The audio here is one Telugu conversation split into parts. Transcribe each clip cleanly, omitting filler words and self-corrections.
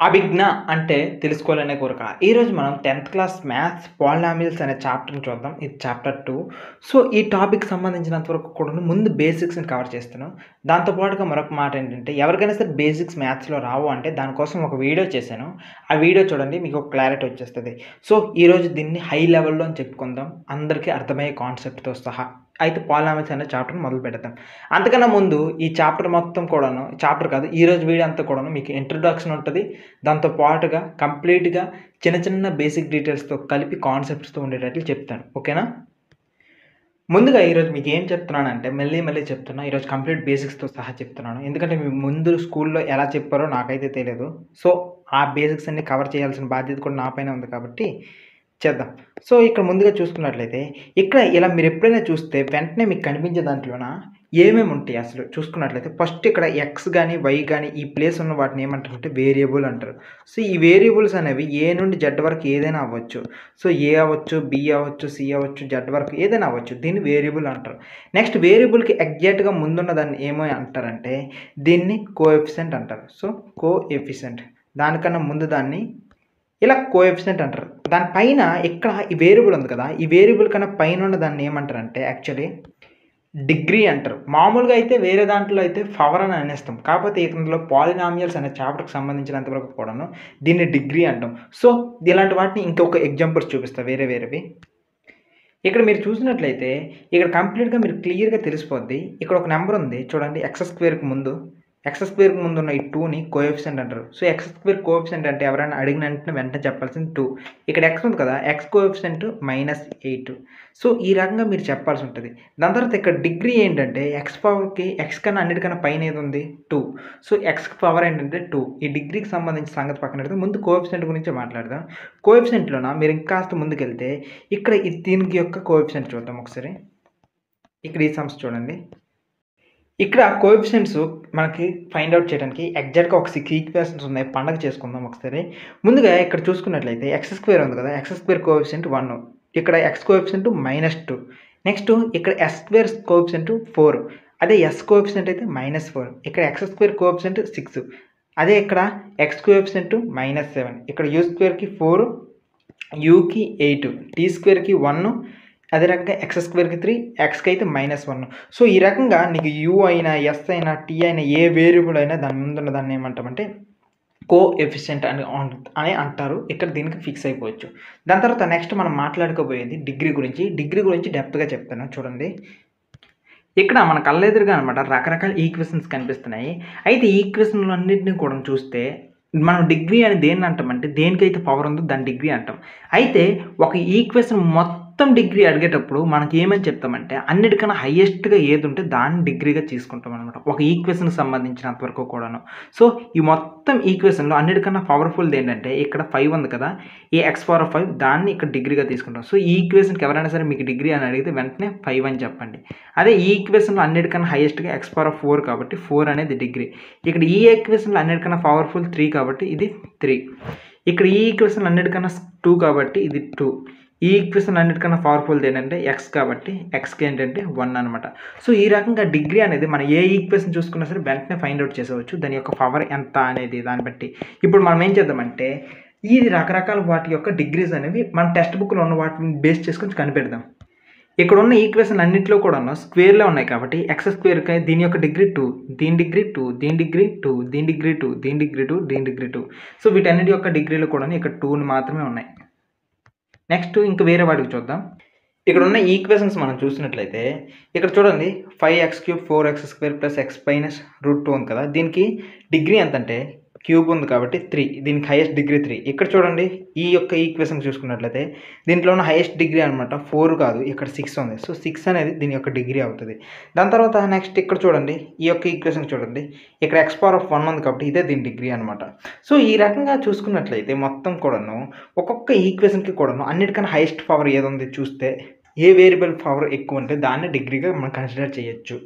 అభిజ్ఞ అంటే తెలుసుకోవాలనే కోరిక. ఈరోజు మనం 10థ్ క్లాస్ మ్యాథ్స్ పాలినామియల్స్ అనే చాప్టర్‌ని చూద్దాం. ఇది చాప్టర్ 2. సో, ఈ టాపిక్‌కి సంబంధించినంత వరకు కూడాను ముందు బేసిక్స్‌ని కవర్ చేస్తాను. దాంతో పాటుగా మరొక మాట ఏంటంటే, ఎవరికైనా సరే బేసిక్స్ మ్యాథ్స్‌లో రావు అంటే దానికోసం ఒక వీడియో చేశాను. ఆ వీడియో చూడండి మీకు ఒక క్లారిటీ వచ్చేస్తది. సో, ఈరోజు దీన్ని హై లెవెల్‌లో అని చెప్పుకుందాం. అందరికీ అర్థమయ్యే కాన్సెప్ట్‌తో సహా. అయితే పాలినామిల్స్ అనే చాప్టర్‌ని మొదలు పెడదాం. అంతకన్నా ముందు ఈ చాప్టర్ మొత్తం కూడాను చాప్టర్ కాదు ఈరోజు వీడియో అంతా కూడాను మీకు ఇంట్రొడక్షన్ ఉంటది. దాంతో పాటుగా కంప్లీట్‌గా చిన్న చిన్న బేసిక్ డీటెయిల్స్‌తో కలిపి కాన్సెప్ట్స్‌తో ఉండేటట్లు చెప్తాను. ఓకేనా? ముందుగా ఈరోజు మీకేం చెప్తున్నానంటే మళ్ళీ మళ్ళీ చెప్తున్నా. ఈరోజు కంప్లీట్ బేసిక్స్‌తో సహా చెప్తున్నాను. ఎందుకంటే మీకు ముందు స్కూల్‌లో ఎలా చెప్పారో నాకైతే తెలీదు. సో, ఆ బేసిక్స్ అన్నీ కవర్ చేయాల్సిన బాధ్యత కూడా నా పైనే ఉంది కాబట్టి చేద్దాం. సో, ఇక్కడ ముందుగా చూసుకున్నట్లయితే ఇక్కడ ఇలా మీరెప్పుడైనా చూస్తే వెంటనే మీకు కనిపించే దాంట్లోన ఏమేముంటాయి అసలు చూసుకున్నట్లయితే ఫస్ట్ ఇక్కడ ఎక్స్ గాని, వై గాని ఈ ప్లేస్ ఉన్న వాటిని ఏమంటారంటే వేరియబుల్ అంటారు. సో, ఈ వేరియబుల్స్ అనేవి ఏ నుండి జెడ్ వరకు ఏదైనా అవ్వచ్చు. సో, ఏ అవ్వచ్చు, బి అవ్వచ్చు, సి అవ్వచ్చు, జెడ్ వరకు ఏదైనా అవ్వచ్చు. దీన్ని వేరియబుల్ అంటారు. నెక్స్ట్ వేరియబుల్‌కి ఎగ్జాక్ట్‌గా ముందున్న దాన్ని ఏమో అంటారంటే దీన్ని కోఎఫిషియంట్ అంటారు. సో, కోఎఫిషియంట్ దానికన్నా ముందు దాన్ని ఇలా కోఎఫిషియంట్ అంటారు. దాని పైన ఇక్కడ ఈ వేరియబుల్ ఉంది కదా! ఈ వేరియబుల్ కన్నా పైనున్న దాన్ని ఏమంటారంటే యాక్చువల్లీ డిగ్రీ అంటారు. మామూలుగా అయితే వేరే దాంట్లో అయితే పవర్ అని అనేస్తాం. కాకపోతే ఇందులో పాలినామియల్స్ అనే చాప్టర్‌కి సంబంధించినంత వరకు కూడాను దీన్ని డిగ్రీ అంటాం. సో, ఇలాంటి వాటిని ఇంకొక ఎగ్జాంపుల్స్ చూపిస్తా వేరేవి. ఇక్కడ మీరు చూసినట్లయితే ఇక్కడ కంప్లీట్‌గా మీరు క్లియర్‌గా తెలిసిపోద్ది. ఇక్కడ ఒక నంబర్ ఉంది చూడండి ఎక్స్ స్క్వేర్‌కి ముందున్న ఈ 2ని కోఎఫిషియంట్ అంటారు. సో, ఎక్స్ స్క్వేర్ కోఎఫిషియంట్ అంటే ఎవరైనా అడిగిన వెంటనే చెప్పాల్సింది 2. ఇక్కడ ఎక్స్ ఉంది కదా! X coefficient -8. సో, ఈ రకంగా మీరు చెప్పాల్సి ఉంటది. దాని తర్వాత ఇక్కడ డిగ్రీ ఏంటంటే ఎక్స్ పవర్‌కి ఎక్స్ కన్నా అన్నిటికన్నా పైన ఏదుంది 2. సో, ఎక్స్‌కి పవర్ ఏంటంటే 2. ఈ డిగ్రీకి సంబంధించిన సంగతి పక్కన పెడితే ముందు కోఎఫిషియంట్ గురించే మాట్లాడదాం. కోఎఫిషియంట్‌లోన మీరు ఇంకాస్త ముందుకెళ్తే ఇక్కడ దీనికి యొక్క కోఎఫిషియంట్ చూద్దాం ఒకసారి. ఇక్కడ ఈ సమ్స్ చూడండి. ఇక్కడ కోఎఫిషియంట్స్ మనకి ఫైండ్ ఔట్ చేయడానికి ఎగ్జాక్ట్‌గా ఒక 6 ఈక్వేషన్స్ ఉన్నాయి. పండగ చేసుకుందాం ఒకసారి. ముందుగా ఇక్కడ చూసుకున్నట్లయితే ఎక్స్ స్క్వేర్ ఉంది కదా! X square coefficient 1. ఇక్కడ ఎక్స్ కోఎఫిషియంట్ -2. నెక్స్ట్ ఇక్కడ ఎస్ స్క్వేర్ కోఎఫిషియంట్ 4. అదే ఎస్ కోఎఫిషియంట్ అయితే -4. ఇక్కడ ఎక్స్ స్క్వేర్ కోఎఫిషియంట్ 6. అదే ఇక్కడ ఎక్స్ కోఎఫిషియంట్ -7. ఇక్కడ యూ స్క్వేర్‌కి 4, యూకి 8, టీ స్క్వేర్‌కి 1. అదే రకంగా ఎక్స్ స్క్వేర్‌కి 3, ఎక్స్‌కి అయితే -1. సో, ఈ రకంగా నీకు యూ అయినా, ఎస్ అయినా, టీ అయినా ఏ వేరియబుల్ అయినా దాని ముందున్న దాన్ని ఏమంటామంటే కోఎఫిషియంట్ అని అంటారు. ఇక్కడ దీనికి ఫిక్స్ అయిపోవచ్చు. దాని తర్వాత నెక్స్ట్ మనం మాట్లాడుకోబోయేది డిగ్రీ గురించి. డిగ్రీ గురించి డెప్త్‌గా చెప్తాను చూడండి. ఇక్కడ మన కళ్ళెదురుగా అనమాట రకరకాల ఈక్వేషన్స్ కనిపిస్తున్నాయి. అయితే ఈ ఈక్వేషన్‌లన్నిటిని కూడా చూస్తే మనం డిగ్రీ అని దేన్ని అంటామంటే దేనికైతే పవర్ ఉందో దాన్ని డిగ్రీ అంటాం. అయితే ఒక ఈక్వేషన్ మొత్తం డిగ్రీ అడిగేటప్పుడు మనకి ఏమని చెప్తామంటే అన్నిటికన్నా హైయెస్ట్‌గా ఏదుంటే దాన్ని డిగ్రీగా తీసుకుంటామనమాట. ఒక ఈక్వేషన్‌కి సంబంధించినంత వరకు కూడాను. సో, ఈ మొత్తం ఈక్వేషన్‌లో అన్నిటికన్నా పవర్‌ఫుల్‌ది ఏంటంటే ఇక్కడ 5 ఉంది కదా! ఈ ఎక్స్ పవర్ ఆఫ్ 5 దాన్ని ఇక్కడ డిగ్రీగా తీసుకుంటాం. సో, ఈ ఈక్వేషన్‌కి ఎవరైనా సరే మీకు డిగ్రీ అని అడిగితే వెంటనే 5 అని చెప్పండి. అదే ఈ ఈక్వేషన్‌లో అన్నిటికన్నా హైయెస్ట్‌గా ఎక్స్ పవర్ ఆఫ్ 4 కాబట్టి 4 అనేది డిగ్రీ. ఇక్కడ ఈ ఈక్వేషన్‌లో అన్నిటికన్నా పవర్‌ఫుల్ 3 కాబట్టి ఇది 3. ఇక్కడ ఈ ఈక్వేషన్ అన్నిటికన్నా 2 కాబట్టి ఇది 2. ఈ ఈక్వేషన్ అన్నిటికన్నా పవర్‌ఫుల్‌ది ఏంటంటే ఎక్స్ కాబట్టి ఎక్స్‌కి ఏంటంటే 1 అనమాట. సో, ఈ రకంగా డిగ్రీ అనేది మనం ఏ ఈక్వేషన్ చూసుకున్నా సరే వెంటనే ఫైండ్ ఔట్ చేసేవచ్చు. దాని యొక్క పవర్ ఎంత అనేది దాన్ని బట్టి. ఇప్పుడు మనం ఏం చేద్దామంటే ఈ రకరకాల వాటి యొక్క డిగ్రీస్ అనేవి మన టెక్స్ట్ బుక్‌లో ఉన్న వాటిని బేస్ చేసుకొని కనిపెడదాం. ఇక్కడున్న ఈక్వేషన్ అన్నిట్లో కూడాను స్క్వేర్‌లే ఉన్నాయి కాబట్టి ఎక్స్ స్క్వేర్‌కి దీని యొక్క డిగ్రీ 2, దీని డిగ్రీ 2, దీని డిగ్రీ 2, దీని డిగ్రీ 2, దీని డిగ్రీ 2, దీని డిగ్రీ 2. సో, వీటన్నిటి యొక్క డిగ్రీలు కూడాను ఇక్కడ 2 మాత్రమే ఉన్నాయి. నెక్స్ట్ ఇంక వేరే వాటికి చూద్దాం. ఇక్కడున్న ఈక్వేషన్స్ మనం చూసినట్లయితే ఇక్కడ చూడండి 5x³ 4x² plus x minus √2 ఉంది కదా! దీనికి డిగ్రీ ఎంతంటే క్యూబ్ ఉంది కాబట్టి 3. దీనికి హైయెస్ట్ డిగ్రీ 3. ఇక్కడ చూడండి ఈ యొక్క ఈక్వేషన్ చూసుకున్నట్లయితే దీంట్లో ఉన్న హైయెస్ట్ డిగ్రీ అనమాట 4 కాదు ఇక్కడ 6 ఉంది. సో, 6 అనేది దీని యొక్క డిగ్రీ అవుతది. దాని తర్వాత నెక్స్ట్ ఇక్కడ చూడండి ఈ యొక్క ఈక్వేషన్ చూడండి. ఇక్కడ x పవర్ ఆఫ్ 1 ఉంది కాబట్టి ఇదే దీని డిగ్రీ అనమాట. సో, ఈ రకంగా చూసుకున్నట్లయితే మొత్తం కూడాను ఒక్కొక్క ఈక్వేషన్‌కి కూడాను అన్నిటికన్నా హైయెస్ట్ పవర్ ఏదుంది చూస్తే ఏ వేరియబుల్ పవర్ ఎక్కువ ఉంటే దాన్ని డిగ్రీగా మనం కన్సిడర్ చేయొచ్చు.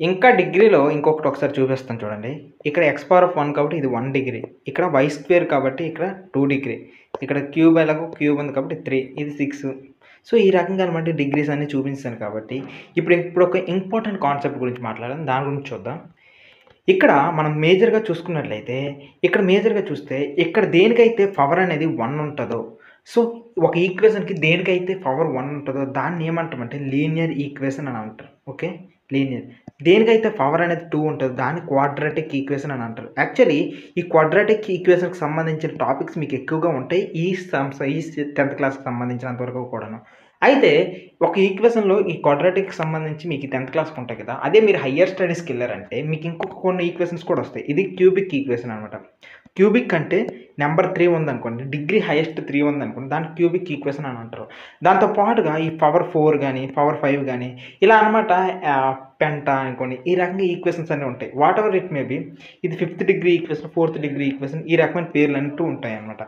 ఇంకా డిగ్రీలో ఇంకొకటి ఒకసారి చూపిస్తాను చూడండి. ఇక్కడ ఎక్స్ పవర్ ఆఫ్ 1 కాబట్టి ఇది 1 డిగ్రీ. ఇక్కడ వై స్క్వేర్ కాబట్టి ఇక్కడ 2 డిగ్రీ. ఇక్కడ క్యూబ్ ఎలాగో క్యూబ్ ఉంది కాబట్టి 3. ఇది 6. సో, ఈ రకంగా అనమాట డిగ్రీస్ అన్నీ చూపించాను కాబట్టి ఇప్పుడు ఒక ఇంపార్టెంట్ కాన్సెప్ట్ గురించి మాట్లాడదాం. దాని గురించి చూద్దాం. ఇక్కడ మనం మేజర్‌గా చూసుకున్నట్లయితే, ఇక్కడ మేజర్‌గా చూస్తే ఇక్కడ దేనికైతే పవర్ అనేది 1 ఉంటదో, సో ఒక ఈక్వేషన్‌కి దేనికైతే పవర్ 1 ఉంటదో దాన్ని ఏమంటామంటే లీనియర్ ఈక్వేషన్ అని అంటారు. ఓకే. లీనియర్. దేనికైతే పవర్ అనేది 2 ఉంటదో దాన్ని క్వాడ్రాటిక్ ఈక్వేషన్ అని అంటారు. యాక్చువల్లీ ఈ క్వాడ్రాటిక్ ఈక్వేషన్‌కి సంబంధించిన టాపిక్స్ మీకు ఎక్కువగా ఉంటాయి. ఈ 10థ్ క్లాస్‌కి సంబంధించినంత వరకు కూడాను. అయితే ఒక ఈక్వేషన్‌లో ఈ క్వాడ్రాటిక్‌కి సంబంధించి మీకు 10థ్ క్లాస్‌కి ఉంటాయి కదా! అదే మీరు హైయర్ స్టడీస్‌కెళ్లారంటే మీకు ఇంకొక కొన్ని ఈక్వేషన్స్ కూడా వస్తాయి. ఇది క్యూబిక్ ఈక్వేషన్ అనమాట. క్యూబిక్ అంటే నంబర్ 3 ఉందనుకోండి, డిగ్రీ హైయెస్ట్ 3 ఉందనుకోండి, దాన్ని క్యూబిక్ ఈక్వేషన్ అని అంటారు. దాంతో పాటుగా ఈ పవర్ 4 గాని, పవర్ 5 గాని ఇలా అనమాట పెంటా అనుకోండి, ఈ రకంగా ఈక్వేషన్స్ అన్నీ ఉంటాయి. Whatever it may be ఇది 5థ్ డిగ్రీ ఈక్వేషన్, 4థ్ డిగ్రీ ఈక్వేషన్ ఈ రకమైన పేర్లంటూ ఉంటాయన్నమాట.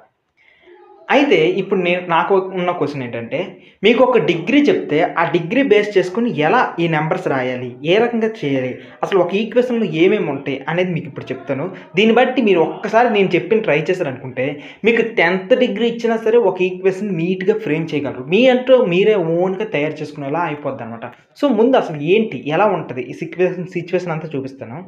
అయితే ఇప్పుడు నాకు ఉన్న క్వెషన్ ఏంటంటే, మీకు ఒక డిగ్రీ చెప్తే, ఆ డిగ్రీ బేస్ చేసుకొని ఎలా ఈ నంబర్స్ రాయాలి? ఏ రకంగా చేయాలి? అసలు ఒక ఈక్వేషన్‌లో ఏమేమి ఉంటాయి? అనేది మీకు ఇప్పుడు చెప్తాను. దీన్ని బట్టి మీరు ఒక్కసారి నేను చెప్పింది ట్రై చేశారనుకుంటే, మీకు 10థ్ డిగ్రీ ఇచ్చినా సరే ఒక ఈక్వేషన్ నీట్‌గా ఫ్రేమ్ చేయగలరు. మీ అంటూ మీరే ఓన్‌గా తయారు చేసుకునేలా అయిపోద్దనమాట. సో, ముందు అసలు ఏంటి? ఎలా ఉంటది? ఈ సిట్యుయేషన్ అంతా చూపిస్తాను.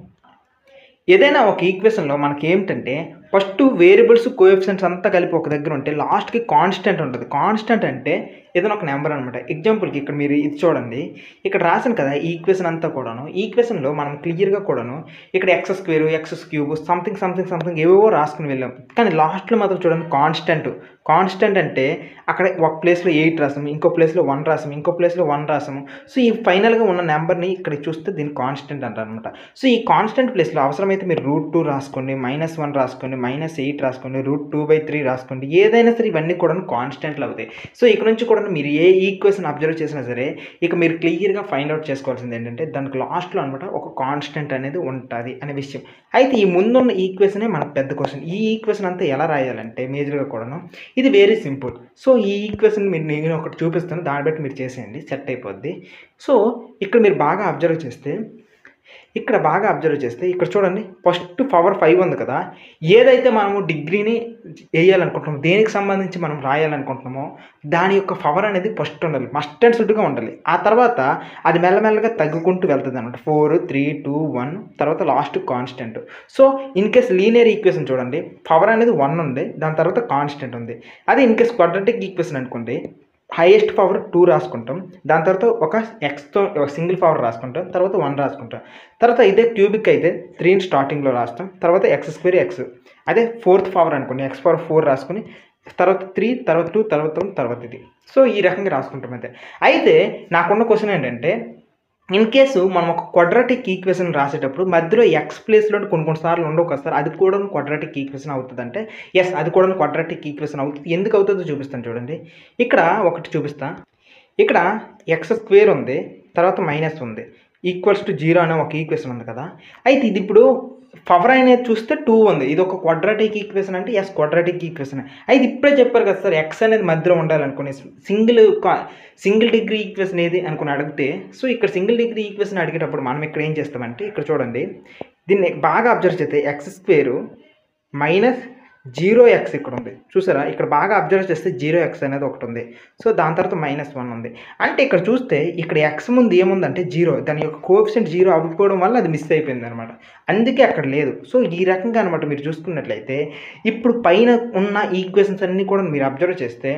ఏదైనా ఒక ఈక్వేషన్‌లో మనకేమిటంటే, ఫస్ట్ వేరియబుల్స్, కోఎఫిషియంట్స్ అంతా కలిపి ఒక దగ్గర ఉంటే లాస్ట్‌కి కాన్స్టెంట్ ఉంటది. కాన్స్టెంట్ అంటే ఏదైనా ఒక నంబర్ అనమాట. ఎగ్జాంపుల్‌కి ఇక్కడ మీరు ఇది చూడండి. ఇక్కడ రాసాను కదా! ఈ ఈక్వేషన్ అంతా కూడాను. ఈ ఈక్వేషన్‌లో మనం క్లియర్‌గా కూడాను ఇక్కడ X square, X cube something ఏవేవో రాసుకొని వెళ్ళాం. కానీ లాస్ట్‌లో మాత్రం చూడండి కాన్స్టెంట్. కాన్స్టెంట్ అంటే అక్కడ ఒక ప్లేస్‌లో 8 రాసాము. ఇంకో ప్లేస్‌లో 1 రాసాము. ఇంకో ప్లేస్‌లో 1 రాసాము. సో, ఈ ఫైనల్‌గా ఉన్న నంబర్‌ని ఇక్కడ చూస్తే దీన్ని కాన్స్టెంట్ అంటారనమాట. సో, ఈ కాన్స్టెంట్ ప్లేస్‌లో అవసరమైతే మీరు √2 రాసుకోండి, -1 రాసుకోండి, -8 రాసుకోండి, √2/3 రాసుకోండి. ఏదైనా సరే ఇవన్నీ కూడాను కాన్స్టెంట్లు అవుతాయి. సో, ఇక నుంచి కూడా మీరు ఏ ఈక్వేషన్ అబ్జర్వ్ చేసినా సరే, ఇక మీరు క్లియర్‌గా ఫైండ్ ఔట్ చేసుకోవాల్సింది ఏంటంటే, దానికి లాస్ట్‌లో అనమాట ఒక కాన్స్టెంట్ అనేది ఉంటది అనే విషయం. అయితే ఈ ముందున్న ఈక్వేషనే మనకు పెద్ద క్వెషన్. ఈ ఈక్వేషన్ అంతా ఎలా రాయాలంటే మేజర్‌గా కూడాను ఇది వెరీ సింపుల్. సో, ఈ ఈక్వేషన్ నేను ఒకటి చూపిస్తాను. దాన్ని బట్టి మీరు చేసేయండి. సెట్ అయిపోద్ది. సో, ఇక్కడ మీరు బాగా అబ్జర్వ్ చేస్తే ఇక్కడ చూడండి ఫస్ట్ పవర్ 5 ఉంది కదా! ఏదైతే మనము డిగ్రీని ఎయ్యాలనుకుంటున్నామో, దేనికి సంబంధించి మనం రాయాలనుకుంటున్నామో, దాని యొక్క పవర్ అనేది ఫస్ట్ ఉండాలి. మస్ట్ అండ్ షుడ్‌గా ఉండాలి. ఆ తర్వాత అది మెల్లమెల్లగా తగ్గుకుంటూ వెళ్తదనమాట. 4, 3, 2, 1 తర్వాత last constant. So, in case linear equation చూడండి. పవర్ అనేది 1 ఉంది. దాని తర్వాత కాన్స్టెంట్ ఉంది. అదే ఇన్ కేస్ క్వాడ్రాటిక్ ఈక్వేషన్ అనుకోండి. హైయెస్ట్ పవర్ 2 రాసుకుంటాం. దాని తర్వాత ఒక ఎక్స్‌తో సింగిల్ పవర్ రాసుకుంటాం. తర్వాత 1 రాసుకుంటాం. తర్వాత ఇదే క్యూబిక్ అయితే 3ని స్టార్టింగ్‌లో రాస్తాం. తర్వాత ఎక్స్. అదే 4థ్ పవర్ అనుకోండి. ఎక్స్ పవర్ 4 రాసుకొని తర్వాత 3, తర్వాత 2, తర్వాత 1, తర్వాత ఇది. సో, ఈ రకంగా రాసుకుంటాం అయితే. అయితే నాకున్న క్వెషన్ ఏంటంటే, ఇన్ కేసు మనం ఒక క్వాడ్రాటిక్ ఈక్వేషన్ రాసేటప్పుడు మధ్యలో ఎక్స్ ప్లేస్‌లో కొన్ని సార్లు ఉండవు కదా సార్! అది కూడాను క్వాడ్రాటిక్ ఈక్వేషన్ అవుతదంటే, యెస్ అది కూడాను క్వాడ్రాటిక్ ఈక్వేషన్ అవుతది. ఎందుకు అవుతదో చూపిస్తాను చూడండి. ఇక్కడ ఒకటి చూపిస్తా. ఇక్కడ ఎక్స్ స్క్వేర్ ఉంది. తర్వాత మైనస్ ఉంది. ఈక్వల్స్ టు 0 అనే ఒక ఈక్వేషన్ ఉంది కదా! అయితే ఇది ఇప్పుడు పవర్ అనేది చూస్తే 2 ఉంది. ఇది ఒక క్వాడ్రాటిక్ ఈక్వేషన్ అంటే యెస్ క్వాడ్రాటిక్ ఈక్వేషనే. అయితే ఇప్పుడే చెప్పారు కదా సార్ ఎక్స్ అనేది మధ్యలో ఉండాలనుకోని సింగిల్ డిగ్రీ ఈక్వేషన్ ఏది అనుకుని అడిగితే, సో, ఇక్కడ సింగిల్ డిగ్రీ ఈక్వేషన్ అడిగేటప్పుడు మనం ఇక్కడ ఏం చేస్తామంటే ఇక్కడ చూడండి. దీన్ని బాగా అబ్జర్వ్ చేస్తే ఎక్స్ స్క్వేర్ మైనస్ 0x ఇక్కడ ఉంది. చూసారా? ఇక్కడ బాగా అబ్జర్వ్ చేస్తే 0x అనేది ఒకటి ఉంది. సో, దాని తర్వాత -1 ఉంది. అంటే ఇక్కడ చూస్తే ఇక్కడ x ముందు ఏముందంటే 0. దాని యొక్క కోఎఫిషియంట్ 0 అవ్వకపోవడం వల్ల అది మిస్ అయిపోయిందనమాట. అందుకే అక్కడ లేదు. సో, ఈ రకంగా అనమాట మీరు చూసుకున్నట్లయితే ఇప్పుడు పైన ఉన్న ఈక్వేషన్స్ అన్నీ కూడా మీరు అబ్జర్వ్ చేస్తే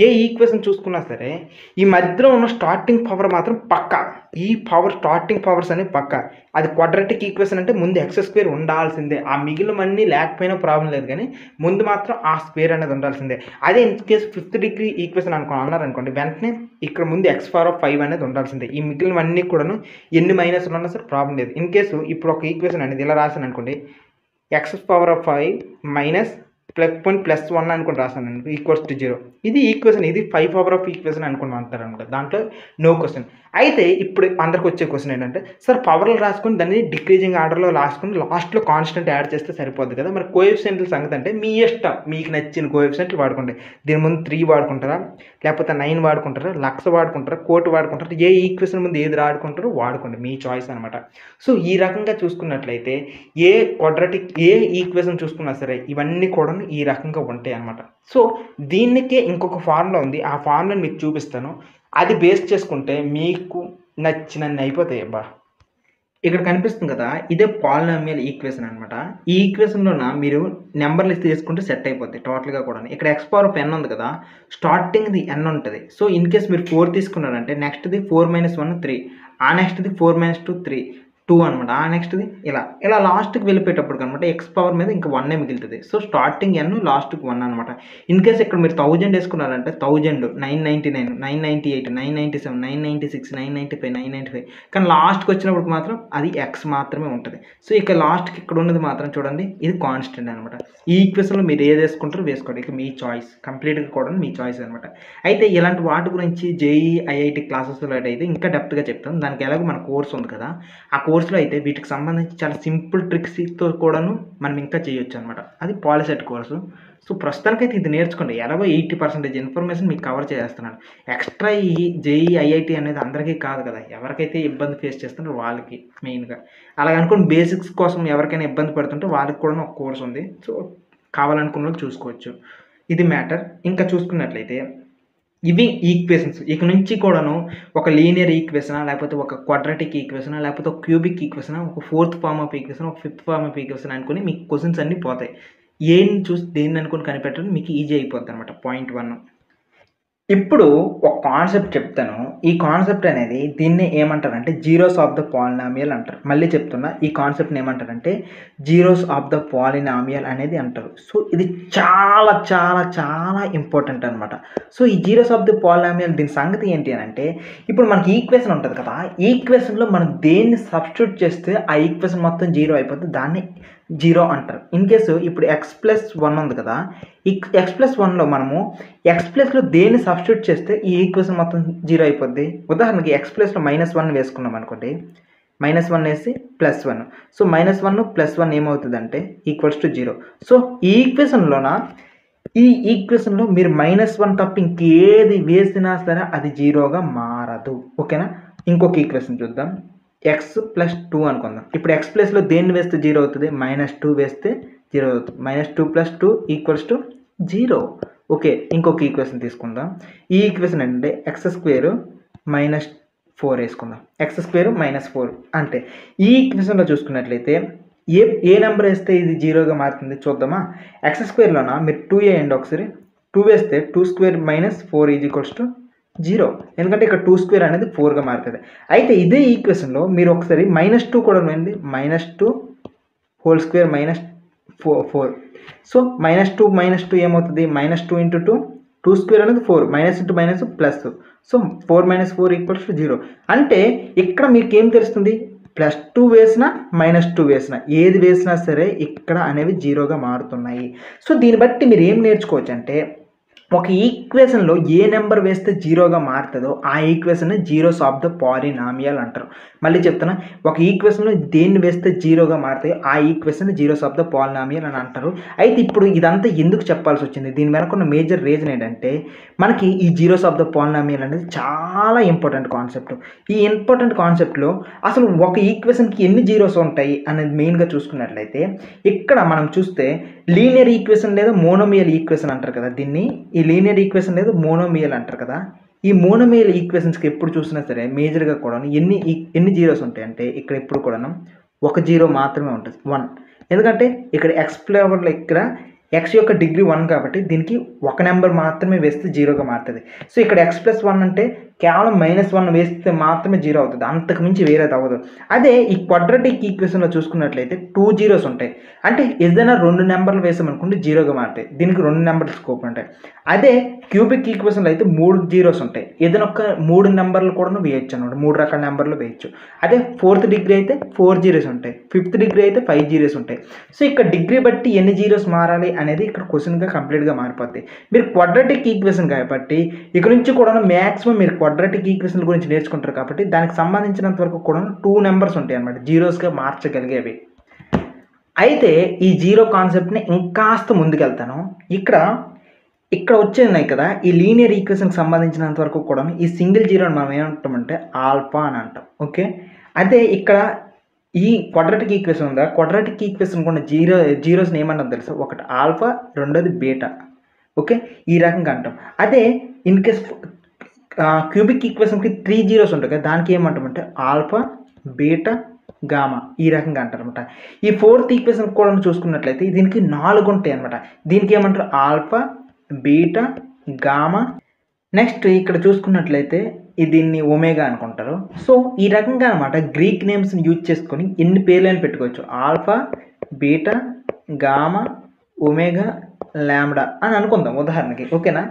ఏ ఈక్వేషన్ చూసుకున్నా సరే ఈ మధ్యలో ఉన్న స్టార్టింగ్ పవర్ మాత్రం పక్కా. ఈ స్టార్టింగ్ పవర్స్ అనేవి పక్కా. అది క్వాడ్రాటిక్ ఈక్వేషన్ అంటే ముందు x² ఉండాల్సిందే. ఆ మిగిలినవన్నీ లేకపోయినా ప్రాబ్లమ్ లేదు గానీ ముందు మాత్రం ఆ స్క్వేర్ అనేది ఉండాల్సిందే. అదే in case fifth degree equation అన్నారనుకోండి, వెంటనే ఇక్కడ ముందు x⁵ అనేది ఉండాల్సిందే. ఈ మిగిలినవన్నీ కూడాను ఎన్ని మైనస్‌లు ఉన్నా సరే ప్రాబ్లమ్ లేదు. ఇన్ కేసు ఇప్పుడు ఒక ఈక్వేషన్ అనేది ఇలా రాసాననుకోండి, x⁵ మైనస్ +1 అనుకోని రాసాననుకో ఈక్వల్స్ టు 0. ఇది ఈక్వేషన్. ఇది 5 ఈక్వేషన్ అనుకుని అంటారనమాట. దాంట్లో నో క్వెషన్. అయితే ఇప్పుడు అందరికి వచ్చే క్వెషన్ ఏంటంటే, సార్ పవర్లు రాసుకొని దాన్ని డిక్రీజింగ్ ఆర్డర్‌లో రాసుకొని లాస్ట్‌లో కాన్స్టెంట్ యాడ్ చేస్తే సరిపోద్ది కదా! మరి కోఎఫిషియంట్ల సంగతి అంటే మీ ఇష్టం. మీకు నచ్చిన కోఎఫిషియంట్లు వాడుకోండి. దీని ముందు 3 వాడుకుంటారా? లేకపోతే 9 వాడుకుంటారా? లక్ష వాడుకుంటారా? కోటి వాడుకుంటారా? ఏ ఈక్వేషన్ ముందు ఏది వాడుకుంటారో వాడుకోండి. మీ చాయిస్ అనమాట. సో, ఈ రకంగా చూసుకున్నట్లయితే ఏ ఈక్వేషన్ చూసుకున్నా సరే ఇవన్నీ కూడాను ఈ రకంగా ఉంటాయన్నమాట. సో, దీనికే ఇంకొక ఫార్ములా ఉంది. ఆ ఫార్ములాని మీకు చూపిస్తాను. అది బేస్ చేసుకుంటే మీకు నచ్చినన్ని అయిపోతాయి అబ్బా! ఇక్కడ కనిపిస్తుంది కదా! ఇదే పాలినామియల్ ఈక్వేషన్ అనమాట. ఈ ఈక్వేషన్‌లోన మీరు నంబర్‌లు తీసుకుంటే సెట్ అయిపోద్ది టోటల్‌గా కూడాను. ఇక్కడ x పవర్ ఆఫ్ n ఉంది కదా! స్టార్టింగ్‌ది n ఉంటది. సో, ఇన్ కేస్ మీరు 4 తీసుకున్నారంటే నెక్స్ట్‌ది 4 - 1 3. ఆ నెక్స్ట్‌ది 4 - 2 3. 2 అనమాట. ఆ నెక్స్ట్‌ది ఇలా లాస్ట్‌కి వెళ్ళిపోయేటప్పటికనమాట x పవర్ మీద ఇంక 1 మిగులుతది. సో, స్టార్టింగ్ n లాస్ట్‌కి 1 అనమాట. ఇన్ కేస్ ఇక్కడ మీరు 1000 ఏసుకున్నారంటే 1000, 999, 998, 997, 996, 995, 995 కానీ లాస్ట్‌కొచ్చినప్పటికి మాత్రం అది x మాత్రమే ఉంటది. సో, ఇక లాస్ట్‌కి ఇక్కడ ఉన్నది మాత్రం చూడండి ఇది కాన్స్టెంట్ అనమాట. ఈ ఈక్వేషన్‌లో మీరు ఏది ఏసుకుంటారో వేసుకోండి. ఇక మీ చాయిస్. కంప్లీట్‌గా కూడా మీ చాయిస్ అనమాట. అయితే ఇలాంటి వాటి గురించి జేఈఈ, ఐఐటీ క్లాసెస్‌లో అయితే ఇంకా డెప్త్‌గా చెప్తాం. దానికి ఎలాగో మన కోర్స్ ఉంది కదా! ఆ కోర్స్‌లో అయితే వీటికి సంబంధించి చాలా సింపుల్ ట్రిక్స్‌తో కూడాను మనం ఇంకా చేయొచ్చనమాట. అది పాలిసెట్ కోర్సు. సో, ప్రస్తుతానికైతే ఇది నేర్చుకోండి. ఎలాగో 80% ఇన్ఫర్మేషన్ మీకు కవర్ చేసేస్తున్నాను. ఎక్స్‌ట్రా ఈ జేఈఈ, ఐఐటీ అనేది అందరికీ కాదు కదా! ఎవరికైతే ఇబ్బంది ఫేస్ చేస్తున్నారో వాళ్ళకి మెయిన్‌గా. అలాగనుకోని బేసిక్స్ కోసం ఎవరికైనా ఇబ్బంది పడుతుంటే వాళ్ళకి కూడాను ఒక కోర్స్ ఉంది. సో, కావాలనుకున్నోళ్ళు చూసుకోవచ్చు. ఇది మ్యాటర్. ఇంకా చూసుకున్నట్లయితే ఇవి ఈక్వేషన్స్. ఇక నుంచి కూడాను ఒక లీనియర్ ఈక్వేషనా, లేకపోతే ఒక క్వాడ్రాటిక్ ఈక్వేషనా, లేకపోతే ఒక క్యూబిక్ ఈక్వేషనా, ఒక ఫోర్త్ ఫార్మ్ ఆఫ్ ఈక్వేషన్, ఒక ఫిఫ్త్ ఫార్మ్ ఆఫ్ ఈక్వేషన్ అనుకుని మీకు క్వెషన్స్ అన్నీ పోతాయి. ఏం చూసి దేన్ని అనుకుని కనిపెట్టడం మీకు ఈజీ అయిపోద్దనమాట. పాయింట్ 1. ఇప్పుడు ఒక కాన్సెప్ట్ చెప్తాను. ఈ కాన్సెప్ట్ అనేది దీన్ని ఏమంటారంటే జీరోస్ ఆఫ్ ద పాలినామియల్ అంటారు. మళ్ళీ చెప్తున్నా ఈ కాన్సెప్ట్‌ని ఏమంటారంటే జీరోస్ ఆఫ్ ద పాలినామియల్ అనేది అంటారు. సో, ఇది చాలా చాలా చాలా ఇంపార్టెంట్ అనమాట. సో, ఈ జీరోస్ ఆఫ్ ద పాలినామియల్ దీని సంగతి ఏంటి అనంటే ఇప్పుడు మనకి ఈక్వేషన్ ఉంటది కదా! ఈక్వేషన్‌లో మనం దేన్ని సబ్స్టిట్యూట్ చేస్తే ఆ ఈక్వేషన్ మొత్తం జీరో అయిపోద్ది. దాన్ని జీరో అంటారు. ఇన్ కేసు ఇప్పుడు x+1 ఉంది కదా! ఈ x+1లో మనము x ప్లస్‌లో దేన్ని సబ్స్టిట్యూట్ చేస్తే ఈ ఈక్వేషన్ మొత్తం జీరో అయిపోద్ది. ఉదాహరణకి x ప్లస్‌లో -1 వేసుకున్నాం అనుకోండి. -1 ఏసి +1. సో, -1 + 1 ఏమవుతదంటే ఈక్వల్స్ టు 0. సో, ఈ ఈక్వేషన్‌లో మీరు -1 తప్ప ఇంకేది వేసినా సరే అది జీరోగా మారదు. ఓకేనా? ఇంకొక ఈక్వేషన్ చూద్దాం. x + 2 అనుకుందాం. ఇప్పుడు x ప్లస్‌లో దేన్ని వేస్తే జీరో అవుతది? -2 వేస్తే జీరో అవుతుంది. -2 + 2 = 0. ఓకే. ఇంకొక ఈక్వేషన్ తీసుకుందాం. ఈ ఈక్వేషన్ ఏంటంటే x² - 4 ఏసుకుందాం. x² - 4 అంటే ఈ ఈక్వేషన్‌లో చూసుకున్నట్లయితే ఏ నంబర్ ఏస్తే ఇది జీరోగా మారుతుంది చూద్దామా? x² మీరు 2 ఏయండి ఒకసారి. 2 వేస్తే 2² - 4 = 0. ఎందుకంటే ఇక్కడ 2² అనేది 4గా మారుతది. అయితే ఇదే ఈక్వేషన్‌లో మీరు ఒకసారి -2 కూడా వేయండి. -2 హోల్ స్క్వేర్ - 4. సో, -2 - 2 ఏమవుతది? -2 × 2 2² అనేది 4 -× ప్లస్. సో, 4 - 4 = 0. అంటే ఇక్కడ మీకేం తెలుస్తుంది? +2 వేసినా, -2 వేసినా ఏది వేసినా సరే ఇక్కడ అనేవి జీరోగా మారుతున్నాయి. సో, దీన్ని బట్టి మీరు ఏం నేర్చుకోవచ్చంటే ఒక ఈక్వేషన్‌లో ఏ నంబర్ వేస్తే జీరోగా మారుతదో ఆ ఈక్వేషన్‌ని జీరోస్ ఆఫ్ ద పాలినామియల్ అంటారు. మళ్ళీ చెప్తున్నా ఒక ఈక్వేషన్‌లో దేన్ని వేస్తే జీరోగా మారుతాయో ఆ ఈక్వేషన్‌ని జీరోస్ ఆఫ్ ద పాలినామియల్ అని అంటారు. అయితే ఇప్పుడు ఇదంతా ఎందుకు చెప్పాల్సొచ్చింది? దీని వెనక ఉన్న మేజర్ రీజన్ ఏంటంటే మనకి ఈ జీరోస్ ఆఫ్ ద పాలినామియల్ అనేది చాలా ఇంపార్టెంట్ కాన్సెప్ట్. ఈ ఇంపార్టెంట్ కాన్సెప్ట్‌లో అసలు ఒక ఈక్వేషన్‌కి ఎన్ని జీరోస్ ఉంటాయి అనేది మెయిన్‌గా చూసుకున్నట్లయితే ఇక్కడ మనం చూస్తే లీనియర్ ఈక్వేషన్ లేదా మోనోమియల్ ఈక్వేషన్ అంటారు కదా! దీన్ని ఈ లీనియర్ ఈక్వేషన్ లేదా మోనోమియల్ అంటారు కదా! ఈ మోనోమియల్ ఈక్వేషన్స్‌కి ఎప్పుడు చూసినా సరే మేజర్‌గా కూడాను ఎన్ని జీరోస్ ఉంటాయంటే ఇక్కడ ఎప్పుడు కూడాను ఒక జీరో మాత్రమే ఉంటది. 1. ఎందుకంటే ఇక్కడ ఇక్కడ x యొక్క డిగ్రీ 1 కాబట్టి దీనికి ఒక నంబర్ మాత్రమే వేస్తే జీరోగా మారుతది. సో, ఇక్కడ x+1 అంటే కేవలం -1 వేస్తే మాత్రమే జీరో అవుతది. అంతకు మించి వేరేది అవ్వదు. అదే ఈ క్వాడ్రాటిక్ ఈక్వేషన్‌లో చూసుకున్నట్లయితే 2 జీరోస్ ఉంటాయి. అంటే ఏదైనా 2 నంబర్లు వేసామనుకోండి జీరోగా మారుతాయి. దీనికి 2 నంబర్ల స్కోప్ ఉంటాయి. అదే క్యూబిక్ ఈక్వేషన్‌లో అయితే 3 జీరోస్ ఉంటాయి. ఏదైనా ఒక 3 నంబర్లు కూడాను వేయొచ్చు అన్నమాట. 3 రకాల నంబర్లు వేయొచ్చు. అదే 4th డిగ్రీ అయితే 4 జీరోస్ ఉంటాయి. 5th డిగ్రీ అయితే 5 జీరోస్ ఉంటాయి. సో, ఇక్కడ డిగ్రీ బట్టి ఎన్ని జీరోస్ మారాలి అనేది ఇక్కడ క్వెషన్‌గా కంప్లీట్‌గా మారిపోద్ది. మీరు క్వాడ్రాటిక్ ఈక్వేషన్ కాబట్టి ఇక నుంచి కూడాను మాక్సిమం మీరు క్వాడ్రాటిక్ ఈక్వేషన్‌ల గురించి నేర్చుకుంటారు కాబట్టి దానికి సంబంధించినంత వరకు కూడాను 2 నంబర్స్ ఉంటాయన్నమాట. జీరోస్‌గా మార్చగలిగేవి. అయితే ఈ జీరో కాన్సెప్ట్‌ని ఇంకాస్త ముందుకెళ్తాను. ఇక్కడ వచ్చేవున్నాయి కదా! ఈ లీనియర్ ఈక్వేషన్‌కి సంబంధించినంత వరకు కూడాను ఈ సింగిల్ జీరోని మనం ఏమంటామంటే ఆల్ఫా అని అంటాం. ఓకే. అదే ఇక్కడ ఈ క్వాడ్రాటిక్ ఈక్వేషన్ ఉందా? క్వాడ్రాటిక్ ఈక్వేషన్‌కి ఉన్న జీరోస్‌ని ఏమంటాం తెలుసా? ఒకటి ఆల్ఫా, రెండోది బీటా. ఓకే. ఈ రకంగా అంటాం. అదే ఇన్ కేస్ క్యూబిక్ ఈక్వేషన్‌కి 3 జీరోస్ ఉంటాయి కదా! దానికి ఏమంటామంటే ఆల్ఫా, బీటా, గామా ఈ రకంగా అంటారనమాట. ఈ ఫోర్త్ ఈక్వేషన్ కూడా చూసుకున్నట్లయితే దీనికి 4 ఉంటాయి అనమాట. దీనికి ఏమంటారు ఆల్ఫా, బీటా, గామా. నెక్స్ట్ ఇక్కడ చూసుకున్నట్లయితే దీన్ని ఒమేగా అనుకుంటారు. సో ఈ రకంగా అనమాట గ్రీక్ నేమ్స్ని యూజ్ చేసుకొని ఎన్ని పేర్లను పెట్టుకోవచ్చు. Alpha, beta, gamma, omega, lambda అని అనుకుందాం ఉదాహరణకి. ఓకేనా,